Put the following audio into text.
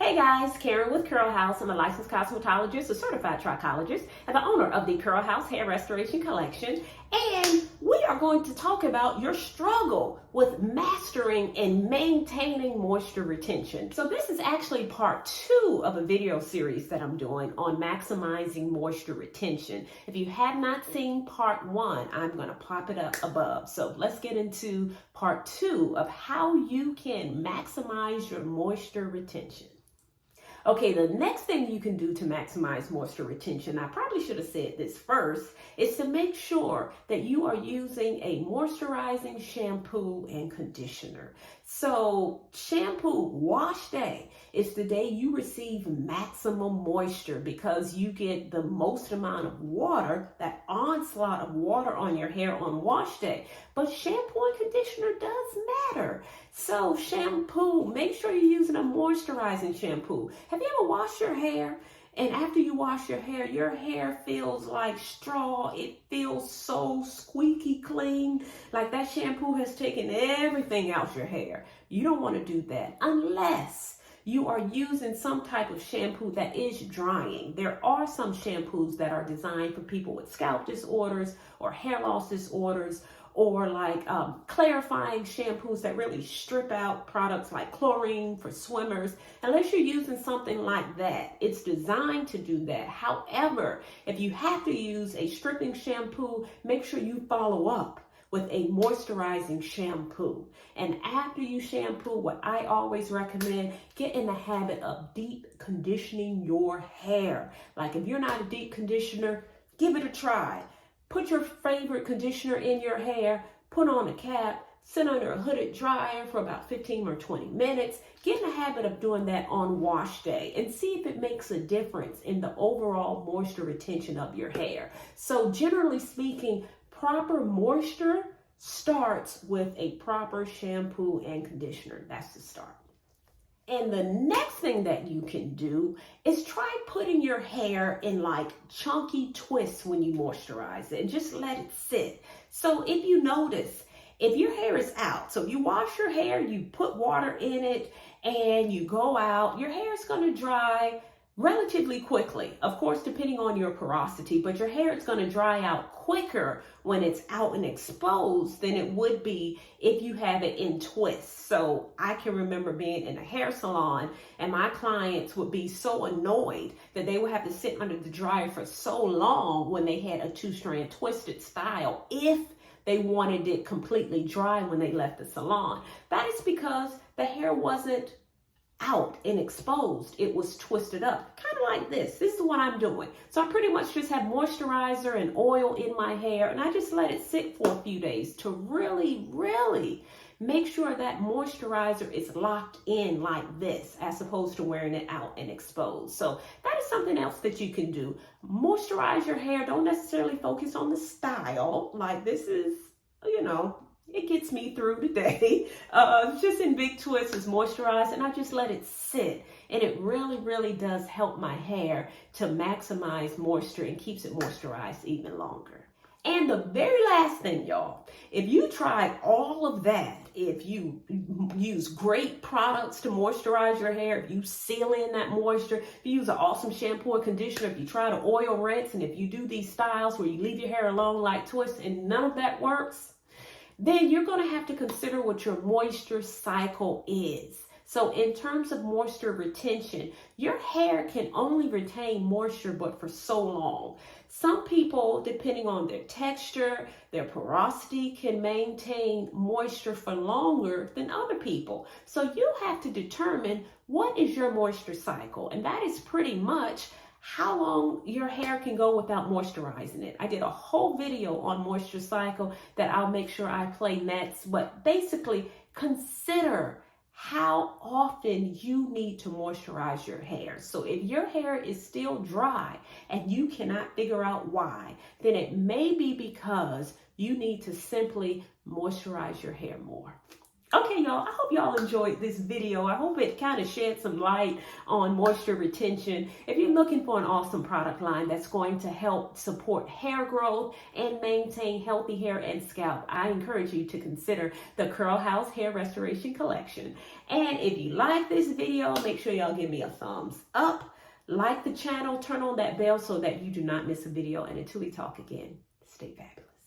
Hey guys, Karen with Curl House. I'm a licensed cosmetologist, a certified trichologist, and the owner of the Curl House Hair Restoration Collection. And we are going to talk about your struggle with mastering and maintaining moisture retention. So this is actually part 2 of a video series that I'm doing on maximizing moisture retention. If you have not seen part 1, I'm going to pop it up above. So let's get into part 2 of how you can maximize your moisture retention. Okay, the next thing you can do to maximize moisture retention, I probably should have said this first, is to make sure that you are using a moisturizing shampoo and conditioner. So shampoo wash day is the day you receive maximum moisture because you get the most amount of water, that onslaught of water on your hair on wash day. But shampoo and conditioner does matter. So shampoo, make sure you're using a moisturizing shampoo. Have you ever washed your hair? And after you wash your hair feels like straw. It feels so squeaky clean, like that shampoo has taken everything out your hair. You don't want to do that unless you are using some type of shampoo that is drying. There are some shampoos that are designed for people with scalp disorders or hair loss disorders, or like clarifying shampoos that really strip out products like chlorine for swimmers. Unless you're using something like that, it's designed to do that. However, if you have to use a stripping shampoo, make sure you follow up with a moisturizing shampoo. And after you shampoo, what I always recommend, get in the habit of deep conditioning your hair. Like if you're not a deep conditioner, give it a try. Put your favorite conditioner in your hair, put on a cap, sit under a hooded dryer for about 15 or 20 minutes. Get in the habit of doing that on wash day and see if it makes a difference in the overall moisture retention of your hair. So generally speaking, proper moisture starts with a proper shampoo and conditioner. That's the start. And the next thing that you can do is try putting your hair in like chunky twists when you moisturize it and just let it sit. So if you notice, if your hair is out, so if you wash your hair, you put water in it and you go out, your hair is going to dry relatively quickly, of course, depending on your porosity, but your hair is going to dry out quicker when it's out and exposed than it would be if you have it in twists. So I can remember being in a hair salon and my clients would be so annoyed that they would have to sit under the dryer for so long when they had a 2-strand twisted style if they wanted it completely dry when they left the salon. That is because the hair wasn't out and exposed. It was twisted up, kind of like this. This is what I'm doing. So I pretty much just have moisturizer and oil in my hair, and I just let it sit for a few days to really make sure that moisturizer is locked in like this, as opposed to wearing it out and exposed. So that is something else that you can do. Moisturize your hair. Don't necessarily focus on the style. Like this is, it gets me through the day. Just in big twists is moisturized, and I just let it sit. And it really does help my hair to maximize moisture and keeps it moisturized even longer. And the very last thing, y'all, if you tried all of that, if you use great products to moisturize your hair, if you seal in that moisture, if you use an awesome shampoo and conditioner, if you try to oil rinse, and if you do these styles where you leave your hair alone like twists and none of that works, then you're going to have to consider what your moisture cycle is. So in terms of moisture retention, your hair can only retain moisture but for so long. Some people, depending on their texture, their porosity, can maintain moisture for longer than other people. So you have to determine what is your moisture cycle, and that is pretty much how long your hair can go without moisturizing it. I did a whole video on moisture cycle that I'll make sure I play next, but basically consider how often you need to moisturize your hair. So if your hair is still dry and you cannot figure out why, then it may be because you need to simply moisturize your hair more. Okay, y'all, I hope y'all enjoyed this video. I hope it kind of shed some light on moisture retention. If you're looking for an awesome product line that's going to help support hair growth and maintain healthy hair and scalp, I encourage you to consider the Curl House Hair Restoration Collection. And if you like this video, make sure y'all give me a thumbs up, like the channel, turn on that bell so that you do not miss a video. And until we talk again, stay fabulous.